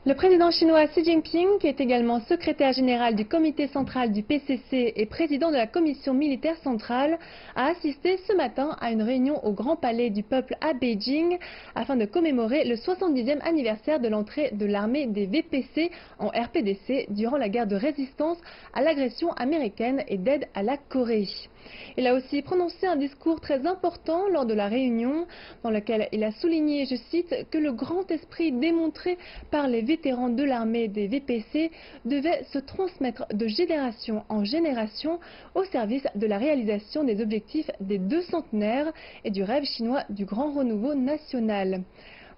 Le président chinois Xi Jinping, qui est également secrétaire général du comité central du PCC et président de la commission militaire centrale, a assisté ce matin à une réunion au Grand Palais du Peuple à Beijing afin de commémorer le 70e anniversaire de l'entrée de l'armée des VPC en RPDC durant la guerre de résistance à l'agression américaine et d'aide à la Corée. Il a aussi prononcé un discours très important lors de la réunion dans lequel il a souligné, je cite, que le grand esprit démontré par les vétérans de l'armée des VPC devait se transmettre de génération en génération au service de la réalisation des objectifs des deux centenaires et du rêve chinois du grand renouveau national.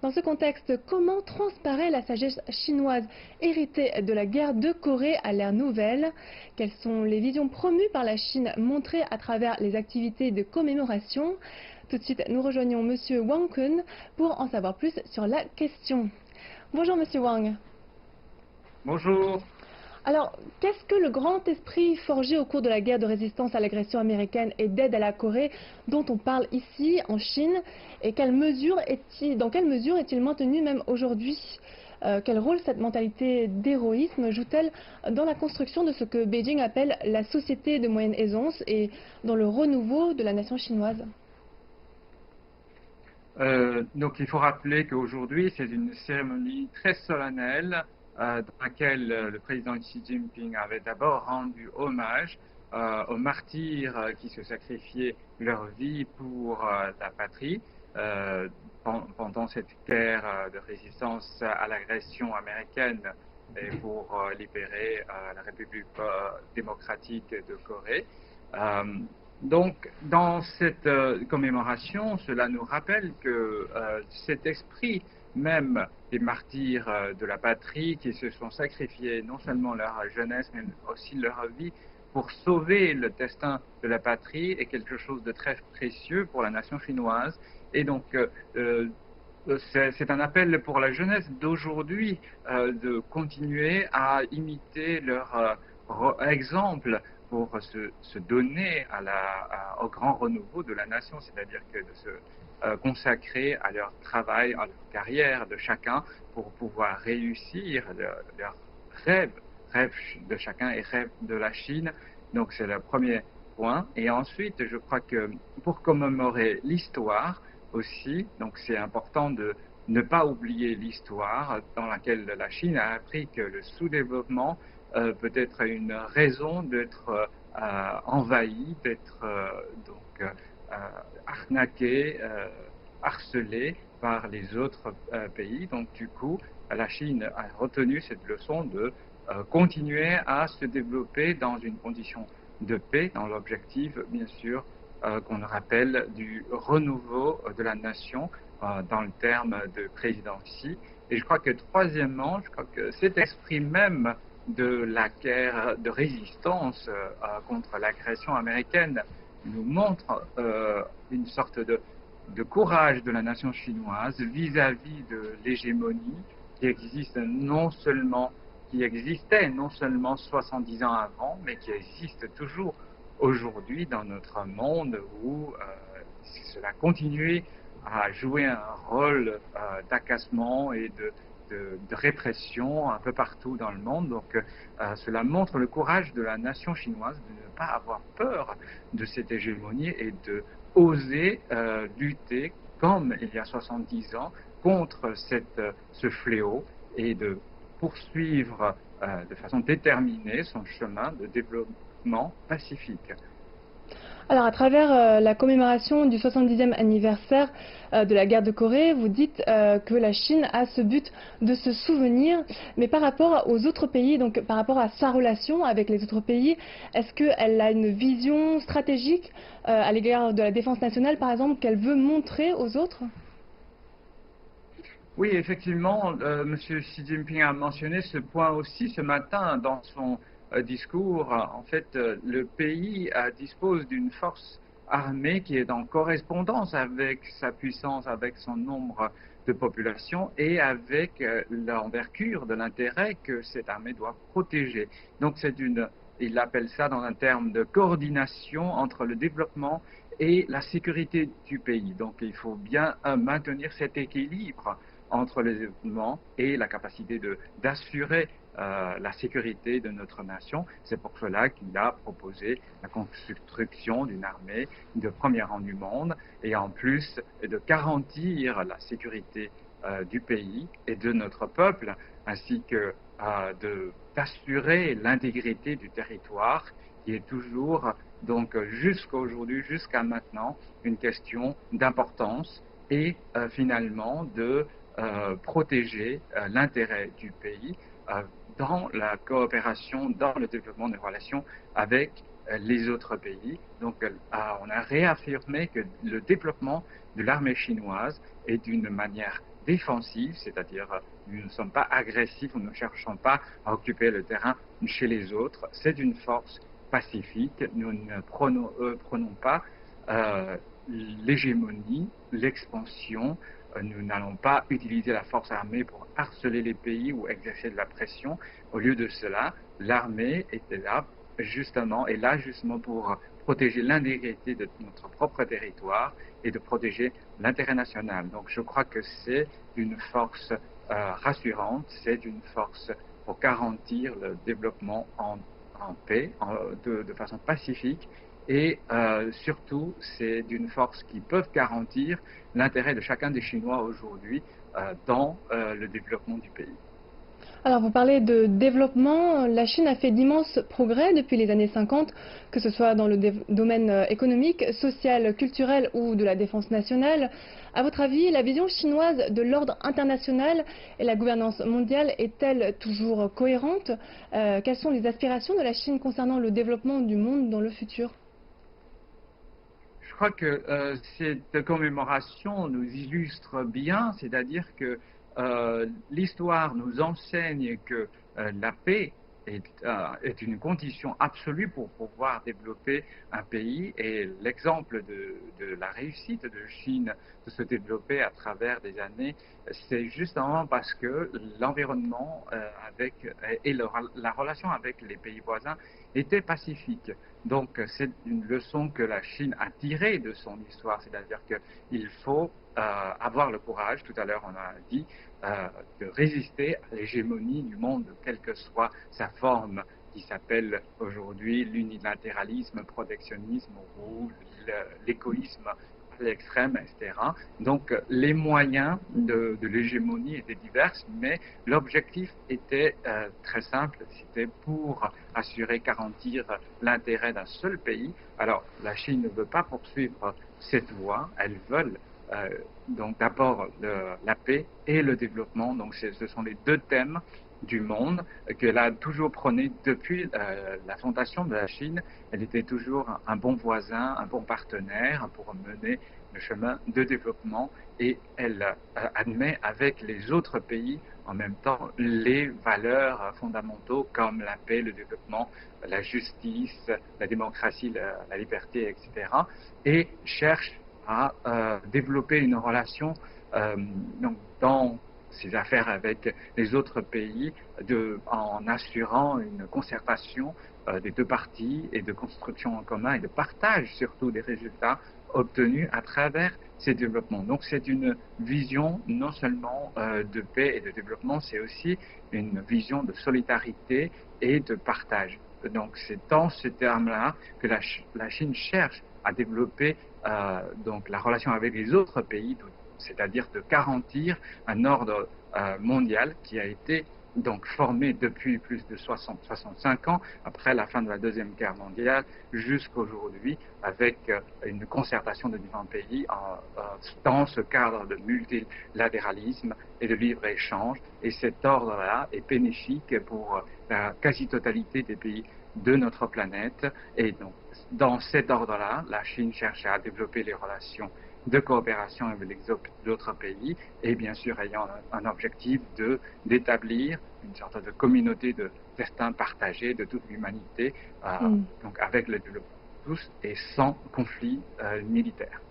Dans ce contexte, comment transparaît la sagesse chinoise héritée de la guerre de Corée à l'ère nouvelle? Quelles sont les visions promues par la Chine montrées à travers les activités de commémoration? Tout de suite, nous rejoignons Monsieur Wang Kun pour en savoir plus sur la question. Bonjour Monsieur Wang. Bonjour. Alors, qu'est-ce que le grand esprit forgé au cours de la guerre de résistance à l'agression américaine et d'aide à la Corée dont on parle ici en Chine et dans quelle mesure est-il maintenu même aujourd'hui? Quel rôle cette mentalité d'héroïsme joue-t-elle dans la construction de ce que Beijing appelle la société de moyenne aisance et dans le renouveau de la nation chinoise? Donc il faut rappeler qu'aujourd'hui c'est une cérémonie très solennelle dans laquelle le président Xi Jinping avait d'abord rendu hommage aux martyrs qui se sacrifiaient leur vie pour la patrie pendant cette guerre de résistance à l'agression américaine et pour libérer la République démocratique de Corée. Donc, dans cette commémoration, cela nous rappelle que cet esprit même des martyrs de la patrie qui se sont sacrifiés non seulement leur jeunesse, mais aussi leur vie pour sauver le destin de la patrie est quelque chose de très précieux pour la nation chinoise. Et donc, c'est un appel pour la jeunesse d'aujourd'hui de continuer à imiter leur exemple pour se donner au grand renouveau de la nation, c'est-à-dire que de se consacrer à leur travail, à leur carrière de chacun pour pouvoir réussir leurs rêves de chacun et rêves de la Chine. Donc c'est le premier point. Et ensuite, je crois que pour commémorer l'histoire aussi, donc c'est important de ne pas oublier l'histoire dans laquelle la Chine a appris que le sous-développement peut être une raison d'être envahi, d'être arnaqué, harcelé par les autres pays. Donc du coup, la Chine a retenu cette leçon de continuer à se développer dans une condition de paix, dans l'objectif, bien sûr, qu'on rappelle du renouveau de la nation dans le terme de président Xi. Et je crois que troisièmement, je crois que cet esprit même de la guerre de résistance contre l'agression américaine nous montre une sorte de courage de la nation chinoise vis-à-vis de l'hégémonie qui existait non seulement 70 ans avant, mais qui existe toujours aujourd'hui dans notre monde où cela continue à jouer un rôle d'accasement et de répression un peu partout dans le monde. Donc cela montre le courage de la nation chinoise de ne pas avoir peur de cette hégémonie et de oser lutter comme il y a 70 ans contre ce fléau et de poursuivre de façon déterminée son chemin de développement pacifique. Alors, à travers la commémoration du 70e anniversaire de la guerre de Corée, vous dites que la Chine a ce but de se souvenir, mais par rapport aux autres pays, donc par rapport à sa relation avec les autres pays, est-ce qu'elle a une vision stratégique à l'égard de la défense nationale, par exemple, qu'elle veut montrer aux autres? Oui, effectivement, M. Xi Jinping a mentionné ce point aussi ce matin dans son discours. En fait, le pays dispose d'une force armée qui est en correspondance avec sa puissance, avec son nombre de population et avec l'envergure de l'intérêt que cette armée doit protéger. Donc il appelle ça dans un terme de coordination entre le développement et la sécurité du pays. Donc il faut bien maintenir cet équilibre entre les événements et la capacité d'assurer la sécurité de notre nation. C'est pour cela qu'il a proposé la construction d'une armée de premier rang du monde et en plus de garantir la sécurité du pays et de notre peuple, ainsi que d'assurer l'intégrité du territoire qui est toujours, donc jusqu'à aujourd'hui, jusqu'à maintenant, une question d'importance et finalement de protéger l'intérêt du pays dans la coopération, dans le développement des relations avec les autres pays. Donc on a réaffirmé que le développement de l'armée chinoise est d'une manière défensive, c'est-à-dire nous ne sommes pas agressifs, nous ne cherchons pas à occuper le terrain chez les autres, c'est une force pacifique, nous ne prenons pas l'hégémonie, l'expansion, nous n'allons pas utiliser la force armée pour harceler les pays ou exercer de la pression. Au lieu de cela, l'armée est là justement pour protéger l'intégrité de notre propre territoire et de protéger l'intérêt national. Donc je crois que c'est une force rassurante, c'est une force pour garantir le développement en paix, de façon pacifique. Et surtout, c'est d'une force qui peut garantir l'intérêt de chacun des Chinois aujourd'hui dans le développement du pays. Alors, vous parlez de développement. La Chine a fait d'immenses progrès depuis les années 50, que ce soit dans le domaine économique, social, culturel ou de la défense nationale. À votre avis, la vision chinoise de l'ordre international et la gouvernance mondiale est-elle toujours cohérente? Quelles sont les aspirations de la Chine concernant le développement du monde dans le futur? Je crois que cette commémoration nous illustre bien, c'est-à-dire que l'histoire nous enseigne que la paix est une condition absolue pour pouvoir développer un pays et l'exemple de la réussite de Chine de se développer à travers des années, c'est justement parce que l'environnement et la relation avec les pays voisins était pacifique. Donc c'est une leçon que la Chine a tirée de son histoire, c'est-à-dire qu'il faut avoir le courage, tout à l'heure on a dit, de résister à l'hégémonie du monde, quelle que soit sa forme, qui s'appelle aujourd'hui l'unilatéralisme, protectionnisme ou l'égoïsme à l'extrême, etc. Donc les moyens de l'hégémonie étaient divers, mais l'objectif était très simple, c'était pour assurer, garantir l'intérêt d'un seul pays. Alors la Chine ne veut pas poursuivre cette voie, elle veut donc d'abord la paix et le développement. Donc ce sont les deux thèmes du monde qu'elle a toujours prôné depuis la fondation de la Chine. Elle était toujours un bon voisin, un bon partenaire pour mener le chemin de développement et elle admet avec les autres pays en même temps les valeurs fondamentaux comme la paix, le développement, la justice, la démocratie, la liberté, etc. et cherche à développer une relation donc dans ses affaires avec les autres pays en assurant une concertation des deux parties et de construction en commun et de partage surtout des résultats obtenus à travers ces développements. Donc c'est une vision non seulement de paix et de développement, c'est aussi une vision de solidarité et de partage. Donc c'est dans ce terme-là que la Chine cherche à développer donc la relation avec les autres pays, c'est-à-dire de garantir un ordre mondial qui a été donc formé depuis plus de 65 ans, après la fin de la Deuxième Guerre mondiale, jusqu'à aujourd'hui, avec une concertation de différents pays dans ce cadre de multilatéralisme et de libre-échange. Et cet ordre-là est bénéfique pour la quasi-totalité des pays de notre planète. Et donc, dans cet ordre-là, la Chine cherche à développer les relations de coopération avec les autres pays et bien sûr ayant un objectif d'établir une sorte de communauté de destin partagé de toute l'humanité, donc avec le développement de tous et sans conflit militaire.